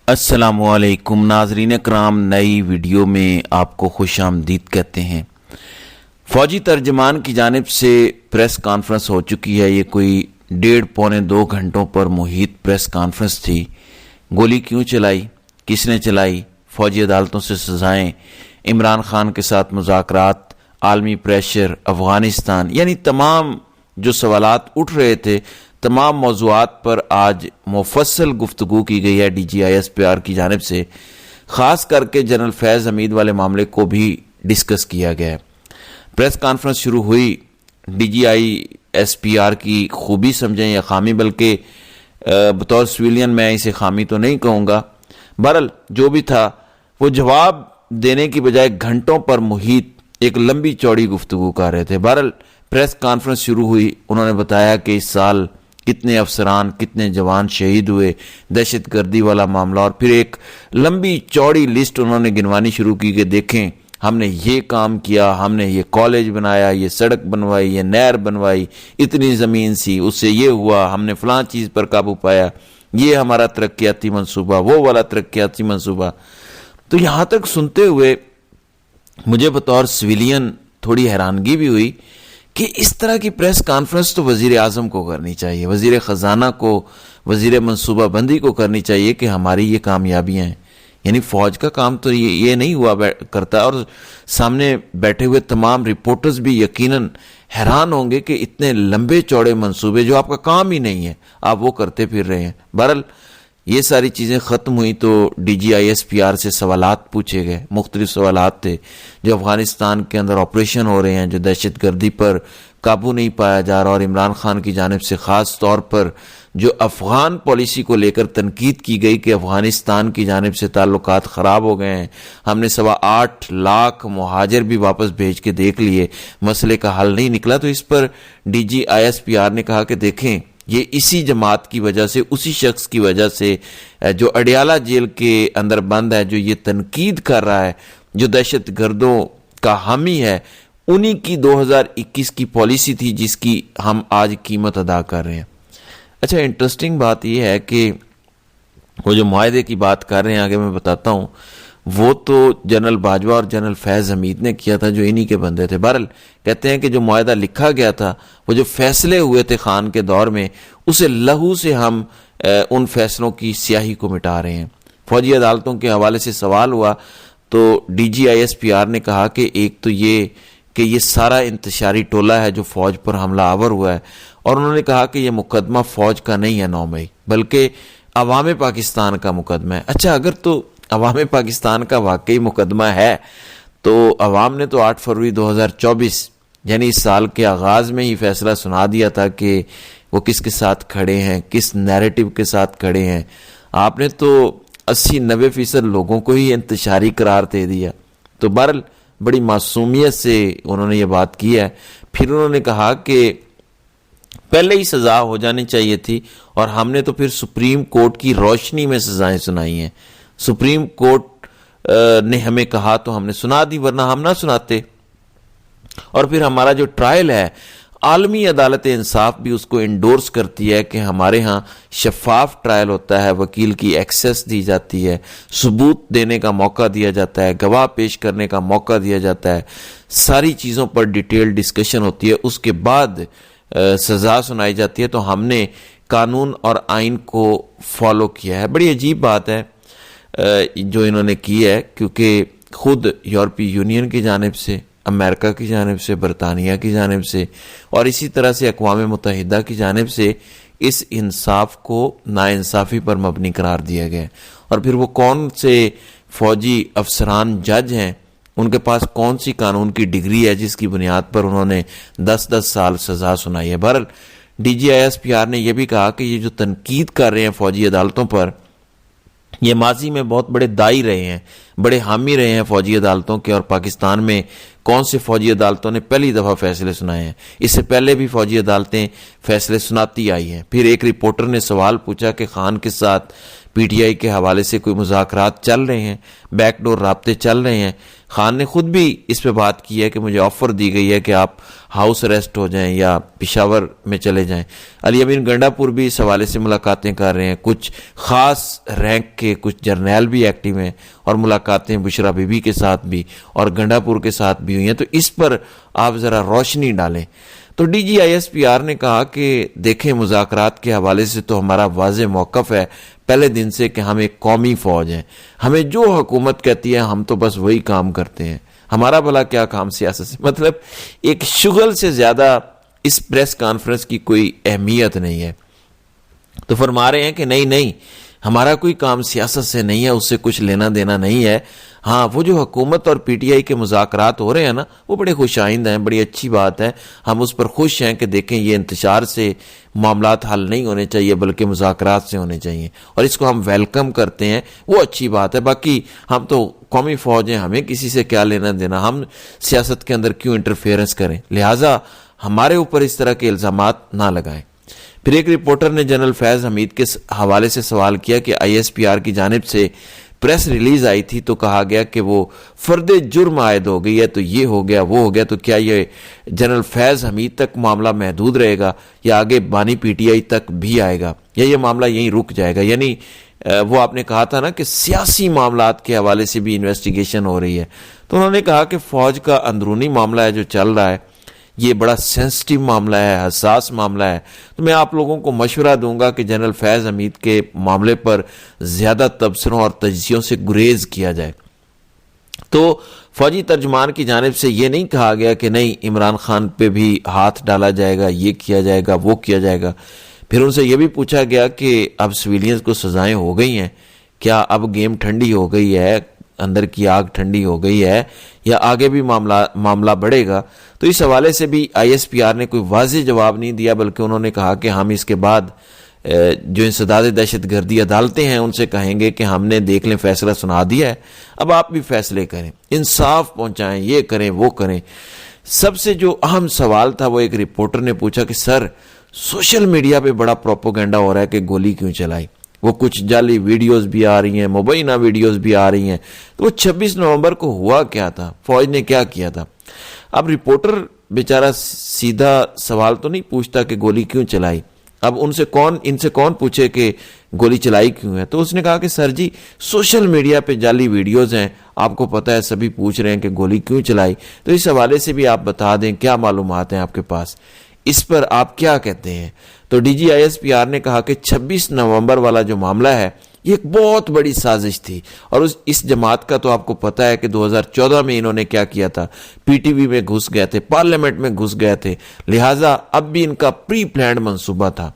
السلام علیکم ناظرین کرام، نئی ویڈیو میں آپ کو خوش آمدید کہتے ہیں۔ فوجی ترجمان کی جانب سے پریس کانفرنس ہو چکی ہے۔ یہ کوئی 1.5-2 گھنٹوں پر محیط پریس کانفرنس تھی۔ گولی کیوں چلائی، کس نے چلائی، فوجی عدالتوں سے سزائیں، عمران خان کے ساتھ مذاکرات، عالمی پریشر، افغانستان، یعنی تمام جو سوالات اٹھ رہے تھے، تمام موضوعات پر آج مفصل گفتگو کی گئی ہے DGI-SPR کی جانب سے۔ خاص کر کے جنرل فیض حمید والے معاملے کو بھی ڈسکس کیا گیا ہے۔ پریس کانفرنس شروع ہوئی، DGI-SPR کی خوبی سمجھیں یا خامی، بلکہ بطور سویلین میں اسے خامی تو نہیں کہوں گا، بہرحال جو بھی تھا وہ جواب دینے کی بجائے گھنٹوں پر محیط ایک لمبی چوڑی گفتگو کر رہے تھے۔ بہرحال پریس کانفرنس شروع ہوئی، انہوں نے بتایا کہ اس سال کتنے افسران، کتنے جوان شہید ہوئے، دہشت گردی والا معاملہ، اور پھر ایک لمبی چوڑی لسٹ انہوں نے گنوانی شروع کی کہ دیکھیں ہم نے یہ کام کیا، ہم نے یہ کالج بنایا، یہ سڑک بنوائی، یہ نہر بنوائی، اتنی زمین سی، اس سے یہ ہوا، ہم نے فلاں چیز پر قابو پایا، یہ ہمارا ترقیاتی منصوبہ، وہ والا ترقیاتی منصوبہ۔ تو یہاں تک سنتے ہوئے مجھے بطور سویلین تھوڑی حیرانگی بھی ہوئی کہ اس طرح کی پریس کانفرنس تو وزیر اعظم کو کرنی چاہیے، وزیر خزانہ کو، وزیر منصوبہ بندی کو کرنی چاہیے کہ ہماری یہ کامیابیاں ہیں۔ یعنی فوج کا کام تو یہ نہیں ہوا کرتا، اور سامنے بیٹھے ہوئے تمام رپورٹرز بھی یقیناً حیران ہوں گے کہ اتنے لمبے چوڑے منصوبے جو آپ کا کام ہی نہیں ہے، آپ وہ کرتے پھر رہے ہیں۔ بہرحال یہ ساری چیزیں ختم ہوئی تو DGI-SPR سے سوالات پوچھے گئے، مختلف سوالات تھے جو افغانستان کے اندر آپریشن ہو رہے ہیں، جو دہشت گردی پر قابو نہیں پایا جا رہا، اور عمران خان کی جانب سے خاص طور پر جو افغان پالیسی کو لے کر تنقید کی گئی کہ افغانستان کی جانب سے تعلقات خراب ہو گئے ہیں، ہم نے 8.25 لاکھ مہاجر بھی واپس بھیج کے دیکھ لیے، مسئلے کا حل نہیں نکلا۔ تو اس پر DGI-SPR نے کہا کہ دیکھیں یہ اسی جماعت کی وجہ سے، اسی شخص کی وجہ سے جو اڈیالہ جیل کے اندر بند ہے، جو یہ تنقید کر رہا ہے، جو دہشت گردوں کا حامی ہے، انہی کی 2021 کی پالیسی تھی جس کی ہم آج قیمت ادا کر رہے ہیں۔ اچھا، انٹرسٹنگ بات یہ ہے کہ وہ جو معاہدے کی بات کر رہے ہیں، آگے میں بتاتا ہوں، وہ تو جنرل باجوہ اور جنرل فیض حمید نے کیا تھا جو انہی کے بندے تھے۔ بہرحال کہتے ہیں کہ جو معاہدہ لکھا گیا تھا، وہ جو فیصلے ہوئے تھے خان کے دور میں، اسے لہو سے ہم ان فیصلوں کی سیاہی کو مٹا رہے ہیں۔ فوجی عدالتوں کے حوالے سے سوال ہوا تو DGI-SPR نے کہا کہ ایک تو یہ کہ یہ سارا انتشاری ٹولہ ہے جو فوج پر حملہ آور ہوا ہے، اور انہوں نے کہا کہ یہ مقدمہ فوج کا نہیں ہے 9 مئی، بلکہ عوام پاکستان کا مقدمہ ہے۔ اچھا، اگر تو عوام پاکستان کا واقعی مقدمہ ہے تو عوام نے تو 8 فروری 2024 یعنی اس سال کے آغاز میں ہی فیصلہ سنا دیا تھا کہ وہ کس کے ساتھ کھڑے ہیں، کس نیریٹو کے ساتھ کھڑے ہیں۔ آپ نے تو 80-90% لوگوں کو ہی انتشاری قرار دے دیا۔ تو بہرحال بڑی معصومیت سے انہوں نے یہ بات کی ہے۔ پھر انہوں نے کہا کہ پہلے ہی سزا ہو جانی چاہیے تھی، اور ہم نے تو پھر سپریم کورٹ کی روشنی میں سزائیں سنائی ہیں۔ سپریم کورٹ نے ہمیں کہا تو ہم نے سنا دی، ورنہ ہم نہ سناتے۔ اور پھر ہمارا جو ٹرائل ہے، عالمی عدالت انصاف بھی اس کو انڈورس کرتی ہے کہ ہمارے ہاں شفاف ٹرائل ہوتا ہے، وکیل کی ایکسیس دی جاتی ہے، ثبوت دینے کا موقع دیا جاتا ہے، گواہ پیش کرنے کا موقع دیا جاتا ہے، ساری چیزوں پر ڈیٹیل ڈسکشن ہوتی ہے، اس کے بعد سزا سنائی جاتی ہے۔ تو ہم نے قانون اور آئین کو فالو کیا ہے۔ بڑی عجیب بات ہے جو انہوں نے کی ہے، کیونکہ خود یورپی یونین کی جانب سے، امریکہ کی جانب سے، برطانیہ کی جانب سے، اور اسی طرح سے اقوام متحدہ کی جانب سے اس انصاف کو ناانصافی پر مبنی قرار دیا گیا ہے۔ اور پھر وہ کون سے فوجی افسران جج ہیں، ان کے پاس کون سی قانون کی ڈگری ہے جس کی بنیاد پر انہوں نے 10 سال سزا سنائی ہے۔ بہرحال DGI-SPR نے یہ بھی کہا کہ یہ جو تنقید کر رہے ہیں فوجی عدالتوں پر، یہ ماضی میں بہت بڑے دائی رہے ہیں، بڑے حامی رہے ہیں فوجی عدالتوں کے، اور پاکستان میں کون سے فوجی عدالتوں نے پہلی دفعہ فیصلے سنائے ہیں؟ اس سے پہلے بھی فوجی عدالتیں فیصلے سناتی آئی ہیں۔ پھر ایک رپورٹر نے سوال پوچھا کہ خان کے ساتھ PTI کے حوالے سے کوئی مذاکرات چل رہے ہیں، بیک ڈور رابطے چل رہے ہیں؟ خان نے خود بھی اس پہ بات کی ہے کہ مجھے آفر دی گئی ہے کہ آپ ہاؤس اریسٹ ہو جائیں یا پشاور میں چلے جائیں. علی امین گنڈا پور بھی اس حوالے سے ملاقاتیں کر رہے ہیں. کچھ خاص رینک کے کچھ جرنیل بھی ایکٹیو ہیں اور ملاقاتیں بشرا بی بی کے ساتھ بھی اور گنڈا پور کے ساتھ بھی ہوئی ہیں. تو اس پر آپ ذرا روشنی ڈالیں. تو D G I S P R نے کہا کہ دیکھیں مذاکرات کے حوالے سے تو ہمارا واضح موقف ہے پہلے دن سے کہ ہم ایک قومی فوج ہیں. ہمیں جو حکومت کہتی ہے ہم تو بس وہی کام کرتے ہیں. ہمارا بھلا کیا کام سیاست سے. مطلب ایک شغل سے زیادہ اس پریس کانفرنس کی کوئی اہمیت نہیں ہے. تو فرما رہے ہیں کہ نہیں ہمارا کوئی کام سیاست سے نہیں ہے, اس سے کچھ لینا دینا نہیں ہے. ہاں وہ جو حکومت اور پی ٹی آئی کے مذاکرات ہو رہے ہیں نا وہ بڑے خوش آئند ہیں, بڑی اچھی بات ہے. ہم اس پر خوش ہیں کہ دیکھیں یہ انتشار سے معاملات حل نہیں ہونے چاہیے بلکہ مذاکرات سے ہونے چاہیے اور اس کو ہم ویلکم کرتے ہیں, وہ اچھی بات ہے. باقی ہم تو قومی فوج ہیں, ہمیں کسی سے کیا لینا دینا, ہم سیاست کے اندر کیوں انٹرفیئرنس کریں, لہٰذا ہمارے اوپر اس طرح کے الزامات نہ لگائیں. پھر ایک رپورٹر نے جنرل فیض حمید کے حوالے سے سوال کیا کہ آئی ایس پی آر کی جانب سے پریس ریلیز آئی تھی تو کہا گیا کہ وہ فرد جرم عائد ہو گئی ہے, تو یہ ہو گیا وہ ہو گیا, تو کیا یہ جنرل فیض حمید تک معاملہ محدود رہے گا یا آگے بانی پی ٹی آئی تک بھی آئے گا یا یہ معاملہ یہیں رک جائے گا. یعنی وہ آپ نے کہا تھا نا کہ سیاسی معاملات کے حوالے سے بھی انویسٹیگیشن ہو رہی ہے. تو انہوں نے کہا کہ فوج کا اندرونی معاملہ ہے جو چل رہا ہے یہ بڑا سینسٹیو معاملہ ہے, حساس معاملہ ہے. تو میں آپ لوگوں کو مشورہ دوں گا کہ جنرل فیض حمید کے معاملے پر زیادہ تبصروں اور تجزیوں سے گریز کیا جائے. تو فوجی ترجمان کی جانب سے یہ نہیں کہا گیا کہ نہیں عمران خان پہ بھی ہاتھ ڈالا جائے گا, یہ کیا جائے گا, وہ کیا جائے گا. پھر ان سے یہ بھی پوچھا گیا کہ اب سویلینز کو سزائیں ہو گئی ہیں, کیا اب گیم ٹھنڈی ہو گئی ہے, اندر کی آگ ٹھنڈی ہو گئی ہے یا آگے بھی معاملہ بڑھے گا. تو اس حوالے سے بھی آئی ایس پی آر نے کوئی واضح جواب نہیں دیا بلکہ انہوں نے کہا کہ ہم اس کے بعد جو انسداد دہشت گردی عدالتیں ہیں ان سے کہیں گے کہ ہم نے دیکھ لیں فیصلہ سنا دیا ہے, اب آپ بھی فیصلے کریں, انصاف پہنچائیں, یہ کریں وہ کریں. سب سے جو اہم سوال تھا وہ ایک رپورٹر نے پوچھا کہ سر سوشل میڈیا پہ بڑا پروپیگنڈا ہو رہا ہے کہ گولی کیوں چلائی, وہ کچھ جعلی ویڈیوز بھی آ رہی ہیں, مبینہ ویڈیوز بھی آ رہی ہیں, تو وہ 26 نومبر کو ہوا کیا تھا, فوج نے کیا کیا تھا. اب رپورٹر بیچارہ سیدھا سوال تو نہیں پوچھتا کہ گولی کیوں چلائی, اب ان سے کون پوچھے کہ گولی چلائی کیوں ہے. تو اس نے کہا کہ سر جی سوشل میڈیا پہ جعلی ویڈیوز ہیں, آپ کو پتہ ہے سبھی پوچھ رہے ہیں کہ گولی کیوں چلائی, تو اس حوالے سے بھی آپ بتا دیں کیا معلومات ہیں آپ کے پاس, اس پر آپ کیا کہتے ہیں. تو D G I S P R نے کہا کہ 26 نومبر والا جو معاملہ ہے یہ ایک بہت بڑی سازش تھی اور اس جماعت کا تو آپ کو پتہ ہے کہ 2014 میں انہوں نے کیا کیا تھا, پی ٹی وی میں گھس گئے تھے, پارلیمنٹ میں گھس گئے تھے, لہٰذا اب بھی ان کا پری پلانڈ منصوبہ تھا.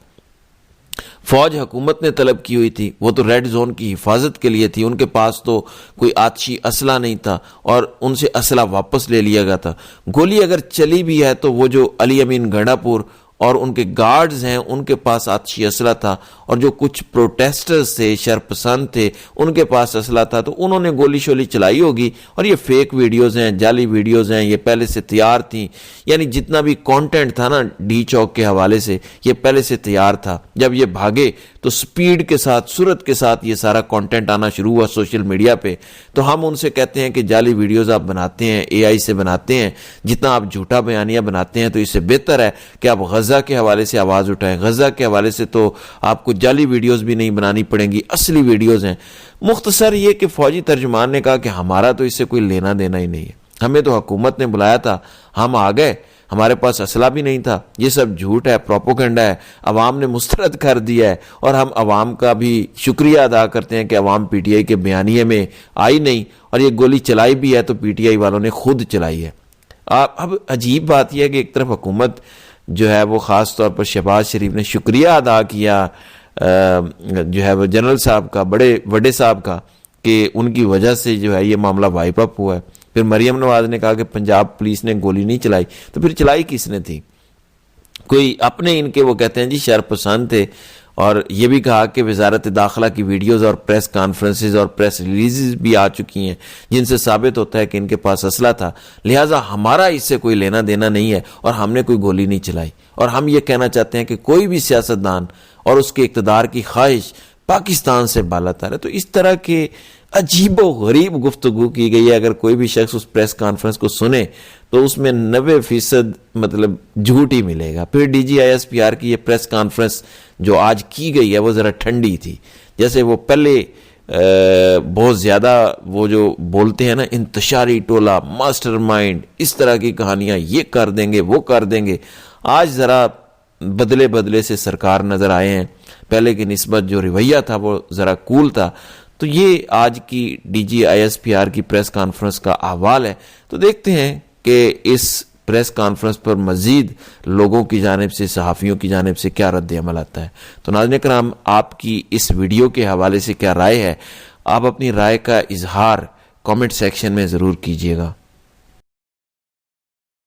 فوج حکومت نے طلب کی ہوئی تھی, وہ تو ریڈ زون کی حفاظت کے لیے تھی, ان کے پاس تو کوئی آتشی اسلحہ نہیں تھا اور ان سے اسلحہ واپس لے لیا گیا تھا. گولی اگر چلی بھی ہے تو وہ جو علی امین گنڈا پور اور ان کے گارڈز ہیں ان کے پاس آتشی اسلحہ تھا اور جو کچھ پروٹیسٹرز تھے, شرپسند تھے, ان کے پاس اسلحہ تھا, تو انہوں نے گولی شولی چلائی ہوگی. اور یہ فیک ویڈیوز ہیں, جعلی ویڈیوز ہیں, یہ پہلے سے تیار تھیں. یعنی جتنا بھی کانٹینٹ تھا نا ڈی چوک کے حوالے سے یہ پہلے سے تیار تھا. جب یہ بھاگے تو سپیڈ کے ساتھ, سرعت کے ساتھ یہ سارا کانٹینٹ آنا شروع ہوا سوشل میڈیا پہ. تو ہم ان سے کہتے ہیں کہ جعلی ویڈیوز آپ بناتے ہیں, اے آئی سے بناتے ہیں, جتنا آپ جھوٹا بیانیہ بناتے ہیں تو اس سے بہتر ہے کہ آپ غزہ کے حوالے سے آواز اٹھائیں. غزہ کے حوالے سے تو آپ کو جعلی ویڈیوز بھی نہیں بنانی پڑیں گی, اصلی ویڈیوز ہیں. مختصر یہ کہ فوجی ترجمان نے کہا کہ ہمارا تو اس سے کوئی لینا دینا ہی نہیں ہے, ہمیں تو حکومت نے بلایا تھا, ہم آ گئے, ہمارے پاس اسلحہ بھی نہیں تھا, یہ سب جھوٹ ہے, پروپیگنڈا ہے, عوام نے مسترد کر دیا ہے. اور ہم عوام کا بھی شکریہ ادا کرتے ہیں کہ عوام پی ٹی آئی کے بیانیے میں آئی نہیں, اور یہ گولی چلائی بھی ہے تو پی ٹی آئی والوں نے خود چلائی ہے. اب عجیب بات یہ ہے کہ ایک طرف حکومت جو ہے وہ خاص طور پر شہباز شریف نے شکریہ ادا کیا جو ہے وہ جنرل صاحب کا, بڑے صاحب کا, کہ ان کی وجہ سے جو ہے یہ معاملہ وائپ اپ ہوا ہے. پھر مریم نواز نے کہا کہ پنجاب پولیس نے گولی نہیں چلائی, تو پھر چلائی کس نے تھی؟ کوئی اپنے ان کے وہ کہتے ہیں جی شرپسند تھے. اور یہ بھی کہا کہ وزارت داخلہ کی ویڈیوز اور پریس کانفرنسز اور پریس ریلیزز بھی آ چکی ہیں جن سے ثابت ہوتا ہے کہ ان کے پاس اسلحہ تھا, لہٰذا ہمارا اس سے کوئی لینا دینا نہیں ہے اور ہم نے کوئی گولی نہیں چلائی. اور ہم یہ کہنا چاہتے ہیں کہ کوئی بھی سیاستدان اور اس کے اقتدار کی خواہش پاکستان سے بالا تر ہے. تو اس طرح کے عجیب و غریب گفتگو کی گئی ہے. اگر کوئی بھی شخص اس پریس کانفرنس کو سنے تو اس میں 90% مطلب جھوٹ ہی ملے گا. پھر D G I S P R کی یہ پریس کانفرنس جو آج کی گئی ہے وہ ذرا ٹھنڈی تھی. جیسے وہ پہلے بہت زیادہ وہ جو بولتے ہیں نا انتشاری ٹولہ، ماسٹر مائنڈ، اس طرح کی کہانیاں، یہ کر دیں گے وہ کر دیں گے، آج ذرا بدلے سے سرکار نظر آئے ہیں. پہلے کی نسبت جو رویہ تھا وہ ذرا کول تھا. تو یہ آج کی D G I S P R کی پریس کانفرنس کا احوال ہے. تو دیکھتے ہیں کہ اس پریس کانفرنس پر مزید لوگوں کی جانب سے، صحافیوں کی جانب سے کیا رد عمل آتا ہے. تو ناظرین کرام، آپ کی اس ویڈیو کے حوالے سے کیا رائے ہے؟ آپ اپنی رائے کا اظہار کامنٹ سیکشن میں ضرور کیجیے گا.